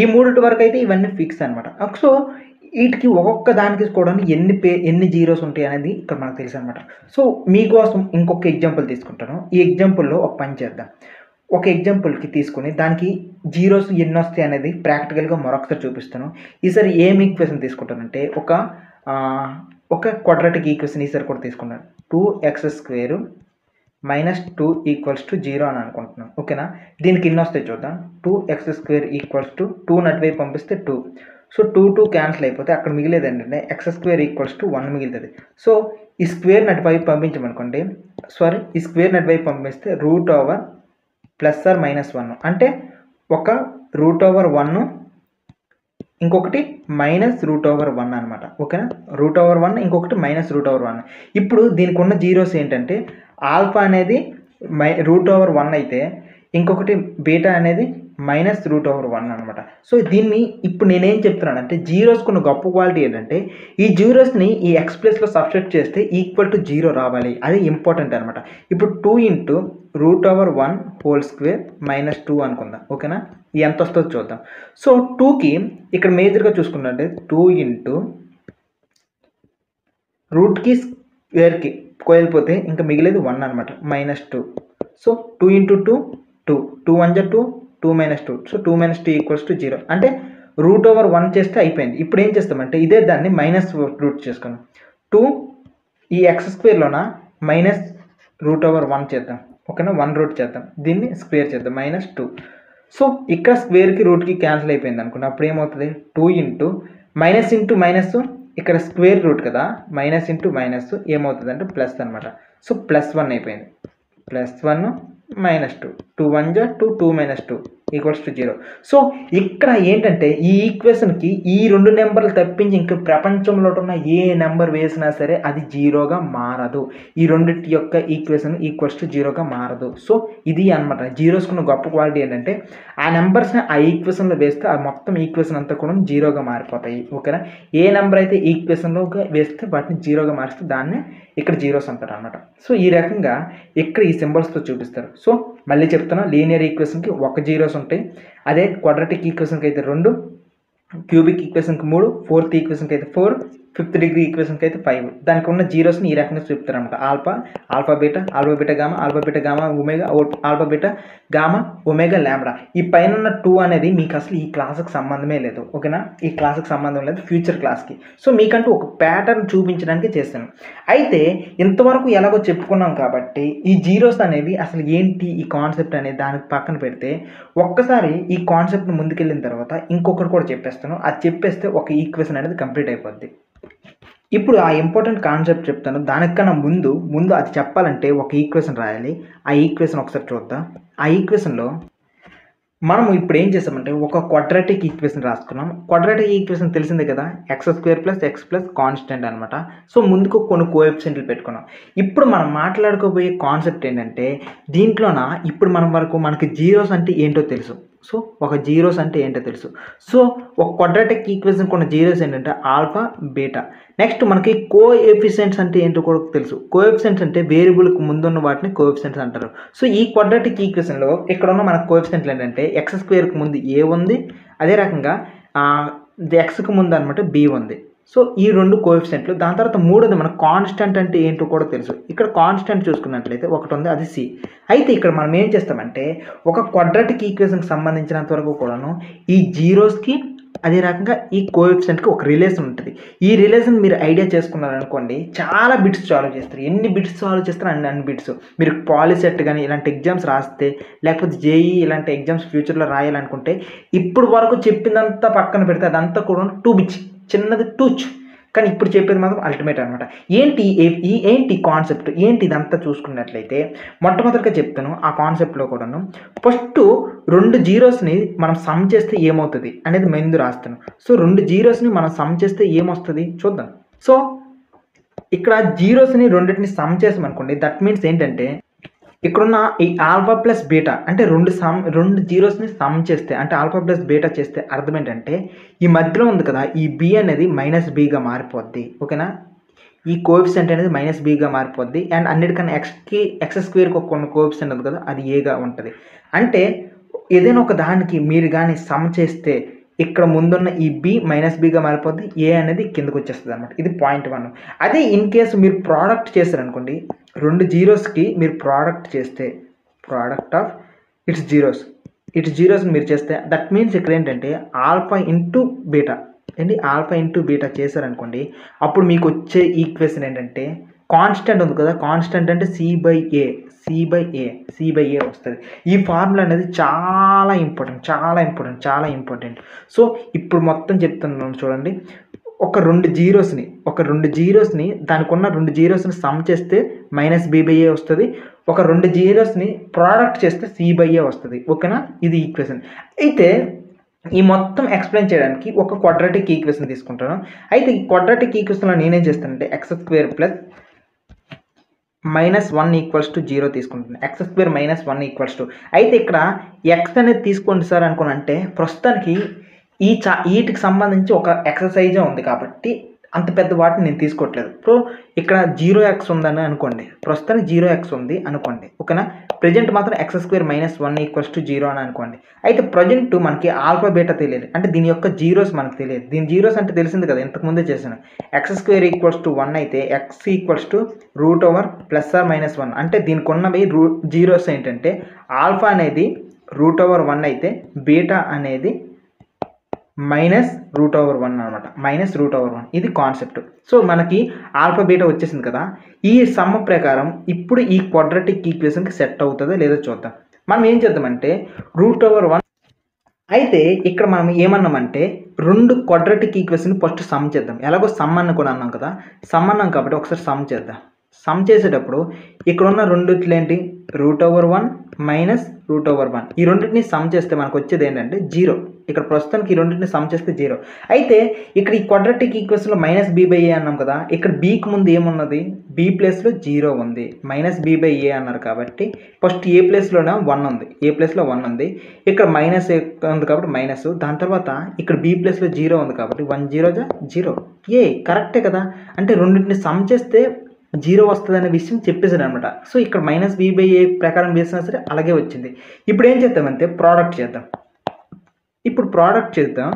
ఈ మూడిటి వరకు అయితే ఇవన్నీ ఫిక్స్ అనమాట. సో వీటికి ఒక్కొక్క దానికి కూడా ఎన్ని జీరోస్ ఉంటాయి అనేది ఇక్కడ మనకు తెలుసు అనమాట. సో మీకోసం ఇంకొక ఎగ్జాంపుల్ తీసుకుంటాను. ఈ ఎగ్జాంపుల్లో ఒక పని చేద్దాం. ఒక ఎగ్జాంపుల్కి తీసుకొని దానికి జీరోస్ ఎన్ని వస్తాయి అనేది ప్రాక్టికల్గా మరొకసారి చూపిస్తాను. ఈసారి ఏం ఈక్వేషన్ తీసుకుంటానంటే ఒక క్వాడ్రాటిక్ ఈక్వేషన్ ఈసారి కూడా తీసుకున్నాను. 2x² - 2 = 0 అని అనుకుంటున్నాను. ఓకేనా, దీనికి ఎన్ని వస్తాయి చూద్దాం. 2x² 2 నటువైపు పంపిస్తే 2. సో 2 క్యాన్సిల్ అయిపోతే అక్కడ మిగిలేదు ఏంటంటే x² 1 మిగులుతుంది. సో ఈ స్క్వేర్ నటువైపు పంపించమనుకోండి, ఈ స్క్వేర్ నటువైపు పంపిస్తే √+(-1) అంటే ఒక √1 ఇంకొకటి -√1 అనమాట. ఓకేనా, √1 ఇంకొకటి -√1. ఇప్పుడు దీనికి ఉన్న జీరోస్ ఏంటంటే ఆల్ఫా అనేది √1 అయితే ఇంకొకటి బీటా అనేది -√1 అనమాట. సో దీన్ని ఇప్పుడు నేనేం చెప్తున్నానంటే జీరోస్కి ఉన్న గొప్ప క్వాలిటీ ఏంటంటే ఈ జీరోస్ని ఈ ఎక్స్ ప్లేస్లో సబ్స్టిట్యూట్ చేస్తే =0 రావాలి. అది ఇంపార్టెంట్ అనమాట. ఇప్పుడు 2 × √1² -2 అనుకుందాం. ఓకేనా, ఎంత వస్తుందో చూద్దాం. సో 2కి ఇక్కడ మేజర్గా చూసుకున్నట్టే 2 × రూట్కి స్క్వేర్కి కోల్పోతే ఇంకా మిగిలేదు 1 అనమాట, -2. సో 2 × 2 2 2 1 2 2 - 2. సో 2 - 2 = 0 అంటే √1 చేస్తే అయిపోయింది. ఇప్పుడు ఏం చేస్తామంటే ఇదే దాన్ని -√ చేసుకున్నాం. 2 ఈ x² -√1 చేద్దాం. ఓకేనా, 1 రూట్ చేద్దాం. దీన్ని స్క్వేర్ చేద్దాం -2. సో ఇక్కడ స్క్వేర్కి రూట్కి క్యాన్సిల్ అయిపోయింది అనుకోండి. అప్పుడు ఏమవుతుంది 2 × ఇక్కడ స్క్వేర్ రూట్ కదా, -× ఏమవుతుంది అంటే ప్లస్ అనమాట. సో +1 అయిపోయింది. +1 -2 2 1 2 2 - 2 = 0. సో ఇక్కడ ఏంటంటే ఈ ఈక్వేషన్కి ఈ 2 నెంబర్లు తప్పించి ఇంక ప్రపంచంలో ఉన్న ఏ నెంబర్ వేసినా సరే అది 0గా మారదు. ఈ రెండింటి యొక్క ఈక్వేషన్ =0గా మారదు. సో ఇది అనమాట జీరోస్కున్న గొప్ప క్వాలిటీ ఏంటంటే ఆ నెంబర్స్ని ఆ ఈక్వేషన్లో వేస్తే ఆ మొత్తం ఈక్వేషన్ అంతా కూడా 0గా మారిపోతాయి. ఓకేనా, ఏ నెంబర్ అయితే ఈక్వేషన్లో వేస్తే వాటిని 0గా మారిస్తే దాన్ని ఇక్కడ జీరోస్ అంటారు అనమాట. సో ఈ రకంగా ఇక్కడ ఈ సింబల్స్తో చూపిస్తారు. సో మళ్ళీ చెప్తున్నా, లీనియర్ ఈక్వేషన్కి 1 జీరోస్ ఉంటాయి. అదే క్వాడ్రాటిక్ ఈక్వేషన్కి అయితే 2, క్యూబిక్ ఈక్వేషన్కి 3, ఫోర్త్ ఈక్వేషన్కి అయితే 4, ఫిఫ్త్ డిగ్రీ ఈక్వేషన్కి అయితే 5. దానికి ఉన్న జీరోస్ని ఈ రకంగా చెప్తారనమాట. Alpha beta gamma omega, alpha beta gamma omega lambda. ఈ పైన ఉన్న 2 అనేది మీకు అసలు ఈ క్లాస్కి సంబంధమే లేదు. ఓకేనా, ఈ క్లాస్కి సంబంధం లేదు, ఫ్యూచర్ క్లాస్కి. సో మీకంటూ ఒక ప్యాటర్న్ చూపించడానికి చేస్తాను. అయితే ఇంతవరకు ఎలాగో చెప్పుకున్నాం కాబట్టి ఈ జీరోస్ అనేవి అసలు ఏంటి ఈ కాన్సెప్ట్ అనేది దానికి పక్కన పెడితే ఒక్కసారి ఈ కాన్సెప్ట్ని ముందుకెళ్ళిన తర్వాత ఇంకొకటి కూడా చెప్పేస్తాను. అది చెప్పేస్తే ఒక ఈక్వేషన్ అనేది కంప్లీట్ అయిపోద్ది. ఇప్పుడు ఆ ఇంపార్టెంట్ కాన్సెప్ట్ చెప్తాను. దానికన్నా ముందు అది చెప్పాలంటే ఒక ఈక్వేషన్ రాయాలి. ఆ ఈక్వేషన్ ఒకసారి చూద్దాం. ఆ ఈక్వేషన్లో మనము ఇప్పుడు ఏం చేస్తామంటే ఒక క్వాడ్రాటిక్ ఈక్వేషన్ రాసుకున్నాం. క్వాడ్రాటిక్ ఈక్వేషన్ తెలిసిందే కదా, x² + x కాన్స్టెంట్ అనమాట. సో ముందుకు కొన్ని కోఎఫిషియెంట్లు పెట్టుకున్నాం. ఇప్పుడు మనం మాట్లాడుకోబోయే కాన్సెప్ట్ ఏంటంటే దీంట్లోన ఇప్పుడు మనకి జీరోస్ అంటే ఏంటో తెలుసు. సో ఒక జీరోస్ అంటే ఏంటో తెలుసు. సో ఒక క్వాడ్రాటిక్ ఈక్వేషన్ కొన్ని జీరోస్ ఏంటంటే ఆల్ఫా బీటా. నెక్స్ట్ మనకి కోఎఫిషియెంట్స్ అంటే ఏంటో కూడా తెలుసు. కోఎఫిషియెంట్స్ అంటే వేరియబుల్కి ముందున్న వాటిని కోఎఫిషియెంట్స్ అంటారు. సో ఈ క్వాడ్రాటిక్ ఈక్వేషన్లో ఇక్కడ ఉన్న మన కోఎఫిషియెంట్లు ఏంటంటే x² ముందు a ఉంది, అదే రకంగా xకి ముందు అనమాట b ఉంది. సో ఈ 2 కోఎఫిషియెంట్లు. దాని తర్వాత మూడోది మన కాన్స్టెంట్ అంటే ఏంటో కూడా తెలుసు. ఇక్కడ కాన్స్టెంట్ చూసుకున్నట్లయితే ఒకటి ఉంది, అది c. అయితే ఇక్కడ మనం ఏం చేస్తామంటే ఒక క్వాడ్రాటిక్ ఈక్వేషన్కి సంబంధించినంత వరకు కూడాను ఈ జీరోస్కి అదే రకంగా ఈ కోఎఫిషియెంట్కి ఒక రిలేషన్ ఉంటుంది. ఈ రిలేషన్ మీరు ఐడియా చేసుకున్నారనుకోండి చాలా బిట్స్ సాల్వ్ చేస్తారు. ఎన్ని బిట్స్ సాల్వ్ చేస్తారు అన్ని బిట్స్. మీరు పాలిసెట్ కానీ ఇలాంటి ఎగ్జామ్స్ రాస్తే, లేకపోతే జేఈ ఇలాంటి ఎగ్జామ్స్ ఫ్యూచర్లో రాయాలనుకుంటే ఇప్పుడు వరకు చెప్పిందంతా పక్కన పెడితే అదంతా కూడా 2 బిట్స్, చిన్నది టూచ్. కానీ ఇప్పుడు చెప్పేది మాత్రం అల్టిమేట్ అనమాట. ఏంటి కాన్సెప్ట్ ఏంటి ఇదంతా చూసుకున్నట్లయితే మొట్టమొదటిగా చెప్తాను. ఆ కాన్సెప్ట్లో కూడాను ఫస్ట్ 2 జీరోస్ని మనం సమ్ చేస్తే ఏమవుతుంది అనేది ముందు రాస్తాను. సో 2 జీరోస్ని మనం సమ్ చేస్తే ఏమొస్తుంది చూద్దాం. సో ఇక్కడ జీరోస్ని రెండింటిని సమ్ చేసామనుకోండి, దట్ మీన్స్ ఏంటంటే ఇక్కడున్న ఈ ఆల్ఫా ప్లస్ బీటా అంటే రెండు జీరోస్ని సమ్ చేస్తే అంటే ఆల్ఫా ప్లస్ బీటా చేస్తే అర్థం ఏంటంటే ఈ మధ్యలో ఉంది కదా, ఈ బి అనేది మైనస్ బీగా మారిపోద్ది. ఓకేనా, ఈ కోఎఫిషియంట్ అనేది మైనస్ బీగా మారిపోద్ది. అండ్ అన్నిటికన్నా ఎక్స్ స్క్వేర్కి ఒక కోఎఫిషియంట్ ఉంది కదా, అది ఏగా ఉంటుంది. అంటే ఏదైనా ఒక దానికి మీరు కానీ సమ్ చేస్తే ఇక్కడ ముందున్న ఈ బి మైనస్ బీగా మారిపోద్ది, ఏ అనేది కిందకు వచ్చేస్తుంది అనమాట. ఇది పాయింట్ 1. అదే ఇన్ కేసు మీరు ప్రోడక్ట్ చేశారనుకోండి, రెండు జీరోస్కి మీరు ప్రోడక్ట్ చేస్తే ప్రోడక్ట్ ఆఫ్ ఇట్స్ జీరోస్ని మీరు చేస్తే దట్ మీన్స్ ఇక్కడ ఏంటంటే alpha into beta alpha into beta చేశారనుకోండి, అప్పుడు మీకు వచ్చే ఈక్వేషన్ ఏంటంటే కాన్స్టెంట్ ఉంది కదా, కాన్స్టెంట్ అంటే సి బై ఏ వస్తుంది. ఈ ఫార్ములా అనేది చాలా ఇంపార్టెంట్. సో ఇప్పుడు మొత్తం చెప్తున్నాను చూడండి. ఒక రెండు జీరోస్ని దానికి ఉన్న రెండు జీరోస్ని సమ్ చేస్తే మైనస్ బి బై ఏ వస్తుంది. ఒక రెండు జీరోస్ని ప్రోడక్ట్ చేస్తే సి బై ఏ వస్తుంది. ఓకేనా, ఇది ఈక్వేషన్. అయితే ఈ మొత్తం ఎక్స్ప్లెయిన్ చేయడానికి ఒక క్వాడ్రాటిక్ ఈక్వేషన్ తీసుకుంటాను. అయితే ఈ క్వాడ్రాటిక్ ఈక్వేషన్లో నేనేం చేస్తానంటే ఎక్స్ స్క్వేర్ ప్లస్ -1 = 0 తీసుకుంటాను. ఎక్స్ స్క్వేర్ -1 = అయితే ఇక్కడ ఎక్స్ అనేది తీసుకోండి సార్ అనుకుని అంటే ప్రస్తుతానికి వీటికి సంబంధించి ఒక ఎక్సర్సైజే ఉంది కాబట్టి అంత పెద్ద వాటిని నేను తీసుకోవట్లేదు. సో ఇక్కడ 0x ఉందని అనుకోండి, ప్రస్తుతానికి 0x ఉంది అనుకోండి. ఓకేనా, ప్రజెంట్ మాత్రం ఎక్స్ స్క్వేర్ -1 = 0 అని అనుకోండి. అయితే ప్రజెంట్ మనకి ఆల్ఫా బీటా తెలియదు, అంటే దీని యొక్క జీరోస్ మనకు తెలియదు. దీని జీరోస్ అంటే తెలిసింది కదా, ఇంతకుముందే చేశాను. ఎక్స్ స్క్వేర్ = 1 అయితే ఎక్స్ = √+(-1) అంటే దీనికి ఉన్నవి జీరోస్ ఏంటంటే ఆల్ఫా అనేది √1 అయితే బీటా అనేది -√1 అనమాట. -√1 ఇది కాన్సెప్ట్. సో మనకి ఆల్ఫా బీటా వచ్చేసింది కదా, ఈ సమ్ ప్రకారం ఇప్పుడు ఈ క్వాడ్రాటిక్ ఈక్వేషన్కి సెట్ అవుతుందో లేదో చూద్దాం. మనం ఏం చేద్దామంటే √1 అయితే ఇక్కడ మనం ఏమన్నామంటే రెండు క్వాడ్రాటిక్ ఈక్వేషన్ ఫస్ట్ సమ్ చేద్దాం. ఎలాగో సమ్ అని కూడా అన్నాం కదా, సమ్ అన్నాం కాబట్టి ఒకసారి సమ్ చేద్దాం. సమ్ చేసేటప్పుడు ఇక్కడ ఉన్న రెండిట్లు ఏంటి, √1 -√1. ఈ రెండింటిని సమ్ చేస్తే మనకు వచ్చేది ఏంటంటే 0. ఇక్కడ ప్రస్తుతానికి ఈ రెండింటిని సమ్ చేస్తే 0. అయితే ఇక్కడ ఈ క్వాడ్రాటిక్ ఈక్వేషన్లో -b/a అన్నాం కదా, ఇక్కడ బీకి ముందు ఏమున్నది, బి ప్లేస్లో 0 ఉంది. -b/a అన్నారు కాబట్టి ఫస్ట్ ఏ ప్లేస్లోనే 1 ఉంది, ఏ ప్లేస్లో 1 ఉంది. ఇక్కడ మైనస్ ఉంది కాబట్టి మైనస్, దాని తర్వాత ఇక్కడ బి ప్లేస్లో 0 ఉంది కాబట్టి 1 0 0 ఏ కరెక్టే కదా. అంటే రెండింటిని సమ్ చేస్తే 0 వస్తుంది అనే విషయం చెప్పేశాడు అనమాట. సో ఇక్కడ -b/a ప్రకారం వేసినా సరే అలాగే వచ్చింది. ఇప్పుడు ఏం చేద్దామంటే ప్రోడక్ట్ చేద్దాం. ఇప్పుడు ప్రోడక్ట్ చేద్దాం.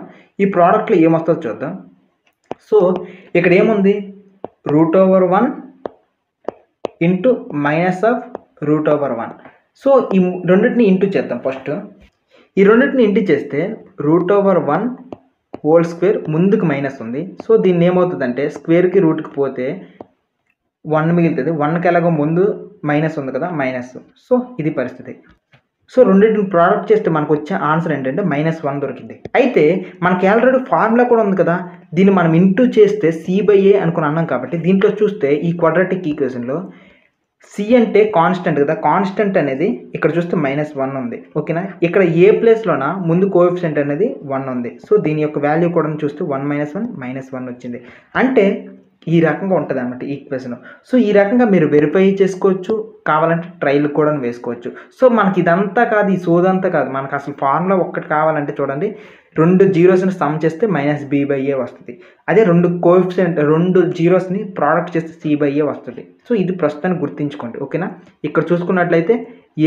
ఈ ప్రోడక్ట్లో ఏమొస్తుందో చూద్దాం. సో ఇక్కడ ఏముంది, √1 ఇంటూ -√1. సో ఈ రెండింటిని ఇంటూ చేద్దాం. ఫస్ట్ ఈ రెండింటిని ఇంటూ చేస్తే √1² ముందుకు మైనస్ ఉంది. సో దీన్ని ఏమవుతుందంటే స్క్వేర్కి రూట్కి పోతే 1 మిగులుతుంది. 1కి ఎలాగో ముందు మైనస్ ఉంది కదా, మైనస్. సో ఇది పరిస్థితి. సో రెండింటిని ప్రోడక్ట్ చేస్తే మనకు వచ్చే ఆన్సర్ ఏంటంటే -1 దొరికింది. అయితే మనకి ఆల్రెడీ ఫార్ములా కూడా ఉంది కదా, దీన్ని మనం ఇంటూ చేస్తే c/a అనుకుని అన్నాం కాబట్టి దీంట్లో చూస్తే ఈ క్వాడ్రాటిక్ ఈక్వేషన్లో సి అంటే కాన్స్టెంట్ కదా, కాన్స్టెంట్ అనేది ఇక్కడ చూస్తే -1 ఉంది. ఓకేనా, ఇక్కడ ఏ ప్లేస్లోన ముందు కోఎఫిషియంట్ అనేది 1 ఉంది. సో దీని యొక్క వాల్యూ కూడా చూస్తే 1 - 1 -1 వచ్చింది. అంటే ఈ రకంగా ఉంటుంది అన్నమాట ఈక్వేషన్. సో ఈ రకంగా మీరు వెరిఫై చేసుకోవచ్చు, కావాలంటే ట్రైల్ కూడా వేసుకోవచ్చు. సో మనకి ఇదంతా కాదు, ఈ సోదంతా కాదు, మనకు అసలు ఫార్ములా ఒక్కటి కావాలంటే చూడండి, రెండు జీరోస్ని సమ్ చేస్తే -b/a వస్తుంది. అదే రెండు జీరోస్ని ప్రోడక్ట్ చేస్తే c/a వస్తుంది. సో ఇది ప్రస్తుతానికి గుర్తుంచుకోండి. ఓకేనా, ఇక్కడ చూసుకున్నట్లయితే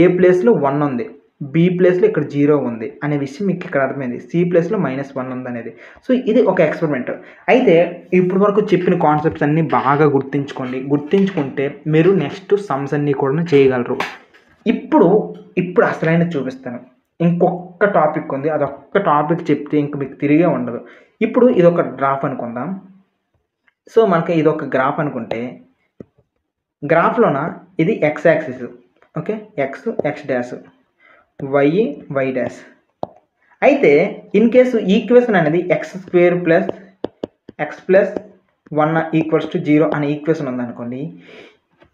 ఏ ప్లేస్లో 1 ఉంది, బి ప్లేస్లో ఇక్కడ 0 ఉంది అనే విషయం మీకు ఇక్కడ అర్థమైంది. సి ప్లేస్లో -1 ఉంది అనేది. సో ఇది ఒక ఎక్స్పెరిమెంట్. అయితే ఇప్పుడు వరకు చెప్పిన కాన్సెప్ట్స్ అన్నీ బాగా గుర్తుంచుకుంటే మీరు నెక్స్ట్ సమ్స్ అన్నీ కూడా చేయగలరు. ఇప్పుడు అసలైన చూపిస్తాను. ఇంకొక టాపిక్ ఉంది, అదొక్క టాపిక్ చెప్తే ఇంక మీకు తిరిగే ఉండదు. ఇప్పుడు ఇదొక గ్రాఫ్ అనుకుందాం. సో మనకి ఇదొక గ్రాఫ్ అనుకుంటే గ్రాఫ్లోన ఇది x axis, okay, x dash, y dash. అయితే ఇన్ కేసు ఈక్వేషన్ అనేది x² + x + 1 = 0 అనే ఈక్వేషన్ ఉందనుకోండి.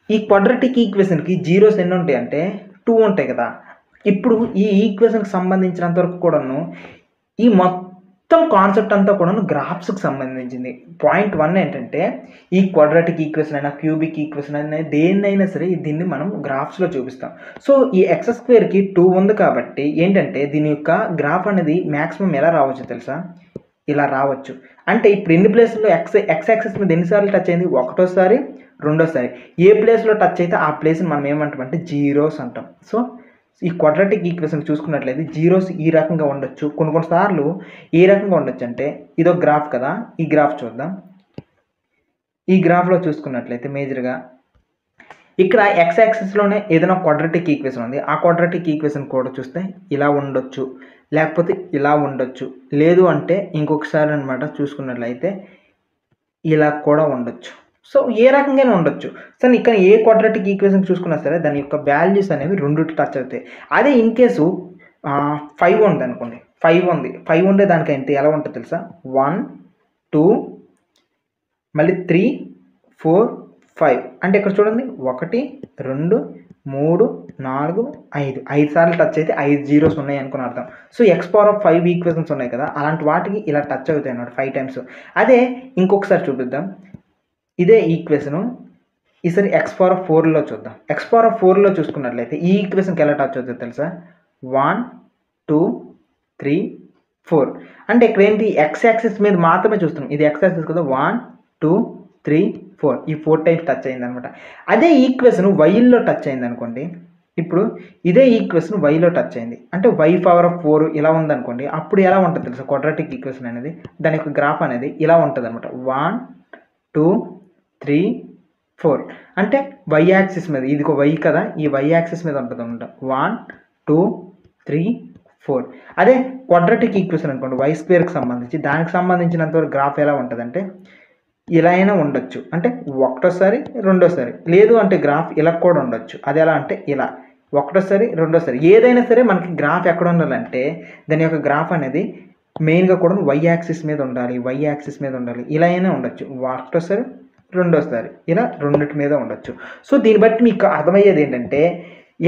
ఈ క్వాడ్రాటిక్ ఈక్వేషన్కి జీరోస్ ఎన్ని ఉంటాయి అంటే 2 ఉంటాయి కదా. ఇప్పుడు ఈ ఈక్వేషన్కి సంబంధించినంత వరకు కూడాను ఈ మొత్తం మొత్తం కాన్సెప్ట్ అంతా కూడా గ్రాఫ్స్కి సంబంధించింది. పాయింట్ 1 ఏంటంటే ఈ క్వాడ్రాటిక్ ఈక్వేషన్ అయినా క్యూబిక్ ఈక్వేషన్ అయినా దేన్నైనా సరే దీన్ని మనం గ్రాఫ్స్లో చూపిస్తాం. సో ఈ ఎక్స్ స్క్వేర్కి 2 ఉంది కాబట్టి ఏంటంటే దీని యొక్క గ్రాఫ్ అనేది మ్యాక్సిమం ఎలా రావచ్చు తెలుసా? ఇలా రావచ్చు. అంటే ఇప్పుడు ఎన్ని ప్లేస్లో ఎక్స్ యాక్సిస్ మీద ఎన్నిసార్లు టచ్ అయింది? ఒకటోసారి, రెండోసారి. ఏ ప్లేస్లో టచ్ అయితే ఆ ప్లేస్ని మనం ఏమంటామంటే జీరోస్ అంటాం. సో ఈ క్వాడ్రాటిక్ ఈక్వేషన్ చూసుకున్నట్లయితే జీరోస్ ఈ రకంగా ఉండొచ్చు. కొన్నిసార్లు ఏ రకంగా ఉండొచ్చు అంటే ఇదో గ్రాఫ్ కదా, ఈ గ్రాఫ్ చూద్దాం. ఈ గ్రాఫ్లో చూసుకున్నట్లయితే మేజర్గా ఇక్కడ ఎక్స్ యాక్సిస్లోనే ఏదైనా క్వాడ్రాటిక్ ఈక్వేషన్ ఉంది. ఆ క్వాడ్రాటిక్ ఈక్వేషన్ కూడా చూస్తే ఇలా ఉండొచ్చు, లేకపోతే ఇలా ఉండొచ్చు, లేదు అంటే ఇంకొకసారి అనమాట చూసుకున్నట్లయితే ఇలా కూడా ఉండొచ్చు. సో ఏ రకంగానే ఉండొచ్చు. సో ఇక్కడ ఏ క్వాడ్రాటిక్ ఈక్వేషన్ చూసుకున్నా సరే దాని యొక్క వాల్యూస్ అనేవి రెండు టచ్ అవుతాయి. అదే ఇన్ కేసు 5 ఉంది అనుకోండి, 5 ఉండే దానికైతే ఎలా ఉంటుంది తెలుసా? 1 2 మళ్ళీ 3 4 5 అంటే ఇక్కడ చూడండి 1 2 3 4 5 సార్లు టచ్ అయితే 5 జీరోస్ ఉన్నాయి అనుకుని అర్థం. సో x⁵5 ఈక్వేషన్స్ ఉన్నాయి కదా, అలాంటి వాటికి ఇలా టచ్ అవుతాయి అన్నమాట 5 టైమ్స్. అదే ఇంకొకసారి చూపిద్దాం. ఇదే ఈక్వేషను ఈసారి x⁴లో చూద్దాం. x⁴లో చూసుకున్నట్లయితే ఈ ఈక్వేషన్కి ఎలా టచ్ అవుతుంది తెలుసా? 1 2 3 4 అంటే ఇక్కడ ఏంటి ఎక్స్ యాక్సిస్ మీద మాత్రమే చూస్తున్నాం. ఇది ఎక్స్ యాక్సిస్ కదా, 1 2 3 4 ఈ 4 టైమ్స్ టచ్ అయింది అనమాట. అదే ఈక్వేషన్ వైలో టచ్ అయింది అనుకోండి. ఇప్పుడు ఇదే ఈక్వేషన్ వైలో టచ్ అయింది అంటే y⁴ ఇలా ఉందనుకోండి. అప్పుడు ఎలా ఉంటుంది తెలుసా? క్వాడ్రాటిక్ ఈక్వేషన్ అనేది దాని యొక్క గ్రాఫ్ అనేది ఇలా ఉంటుంది అనమాట. 1 2 3 4 అంటే y యాక్సిస్ మీద, ఇది ఒక y కదా, ఈ y యాక్సిస్ మీద ఉంటుంది అనమాట. 1 2 3 4 అదే క్వాడ్రాటిక్ ఈక్వేషన్ అనుకోండి y² సంబంధించి, దానికి సంబంధించినంత వరకు గ్రాఫ్ ఎలా ఉంటుందంటే ఇలా అయినా ఉండొచ్చు. అంటే ఒకటోసారి, రెండోసారి, లేదు అంటే గ్రాఫ్ ఇలా కూడా ఉండొచ్చు. అది ఎలా అంటే ఇలా ఒకటోసారి, రెండోసారి, ఏదైనా సరే మనకి గ్రాఫ్ ఎక్కడ ఉండాలంటే దాని యొక్క గ్రాఫ్ అనేది మెయిన్గా కూడా y యాక్సిస్ మీద ఉండాలి, y యాక్సిస్ మీద ఉండాలి. ఇలా అయినా ఉండొచ్చు, ఒకటోసారి, రెండోసారి, ఇలా రెండింటి మీద ఉండొచ్చు. సో దీన్ని బట్టి మీకు అర్థమయ్యేది ఏంటంటే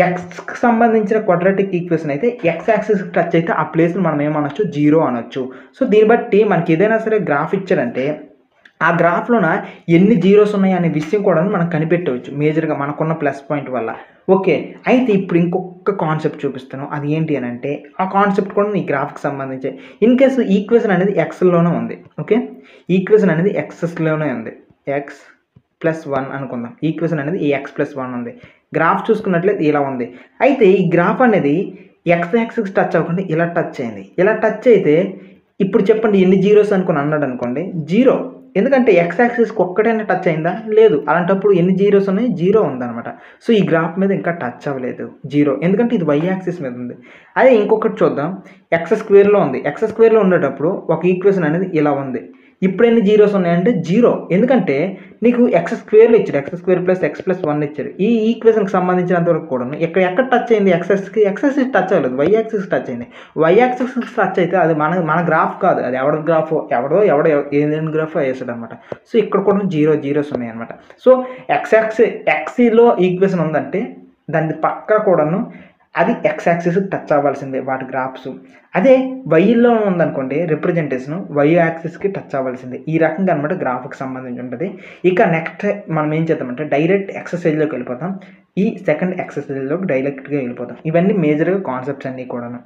ఎక్స్కి సంబంధించిన క్వాడ్రాటిక్ ఈక్వేషన్ అయితే ఎక్స్ యాక్సిస్ టచ్ అయితే ఆ ప్లేస్ని మనం ఏమనొచ్చు? జీరో అనొచ్చు. సో దీన్ని బట్టి మనకి ఏదైనా సరే గ్రాఫ్ ఇచ్చారంటే ఆ గ్రాఫ్లోన ఎన్ని జీరోస్ ఉన్నాయి అనే విషయం కూడా మనం కనిపెట్టవచ్చు మేజర్గా మనకున్న ప్లస్ పాయింట్ వల్ల. ఓకే, అయితే ఇప్పుడు ఇంకొక కాన్సెప్ట్ చూపిస్తాను. అది ఏంటి అని అంటే ఆ కాన్సెప్ట్ కూడా ఈ గ్రాఫ్కి సంబంధించి ఇన్ కేసు ఈక్వేషన్ అనేది ఎక్స్లోనే ఉంది. ఓకే, ఈక్వేషన్ అనేది ఎక్స్లోనే ఉంది, x+1 అనుకుందాం. ఈక్వేషన్ అనేది ఈ x+1 ఉంది. గ్రాఫ్ చూసుకున్నట్లయితే ఇలా ఉంది. అయితే ఈ గ్రాఫ్ అనేది ఎక్స్ యాక్సిస్ టచ్ అవ్వకుండా ఇలా టచ్ అయింది. ఇలా టచ్ అయితే ఇప్పుడు చెప్పండి ఎన్ని జీరోస్ అనుకుని అన్నాడు అనుకోండి, జీరో. ఎందుకంటే ఎక్స్ యాక్సిస్కి ఒక్కటైనా టచ్ అయిందా? లేదు. అలాంటప్పుడు ఎన్ని జీరోస్ ఉన్నాయి? జీరో ఉందన్నమాట. సో ఈ గ్రాఫ్ మీద ఇంకా టచ్ అవ్వలేదు, జీరో. ఎందుకంటే ఇది y యాక్సిస్ మీద ఉంది. అదే ఇంకొకటి చూద్దాం, x² ఉంది. x² ఉండేటప్పుడు ఒక ఈక్వేషన్ అనేది ఇలా ఉంది. ఇప్పుడు ఎన్ని జీరోస్ ఉన్నాయంటే జీరో. ఎందుకంటే నీకు x² ఇచ్చారు, x² + x+1 ఇచ్చారు. ఈ ఈక్వేషన్కి సంబంధించినంత వరకు కూడా ఎక్కడ టచ్ అయింది? ఎక్సెస్కి టచ్ అవ్వలేదు, y యాక్సిస్ టచ్ అయింది. y యాక్సిస్ టచ్ అయితే అది మన గ్రాఫ్ కాదు, అది ఎవరి గ్రాఫో, ఎవడో ఏదైనా గ్రాఫో వేసాడు అనమాట. సో ఇక్కడ కూడా జీరోస్ ఉన్నాయి అనమాట. సో ఎక్స్లో ఈక్వేషన్ ఉందంటే దాని పక్క కూడాను అది ఎక్స్ యాక్సిస్ టచ్ అవ్వాల్సిందే వాటి గ్రాఫ్స్. అదే వైలో ఉందనుకోండి రిప్రజెంటేషన్ y యాక్సిస్కి టచ్ అవ్వాల్సిందే. ఈ రకంగా అనమాట గ్రాఫ్కి సంబంధించి ఉంటుంది. ఇక నెక్స్ట్ మనం ఏం చేద్దామంటే డైరెక్ట్ ఎక్సర్సైజ్లోకి వెళ్ళిపోతాం. ఈ సెకండ్ ఎక్సర్సైజ్లోకి డైరెక్ట్గా వెళ్ళిపోతాం. ఇవన్నీ మేజర్గా కాన్సెప్ట్స్ అన్నీ కూడాను.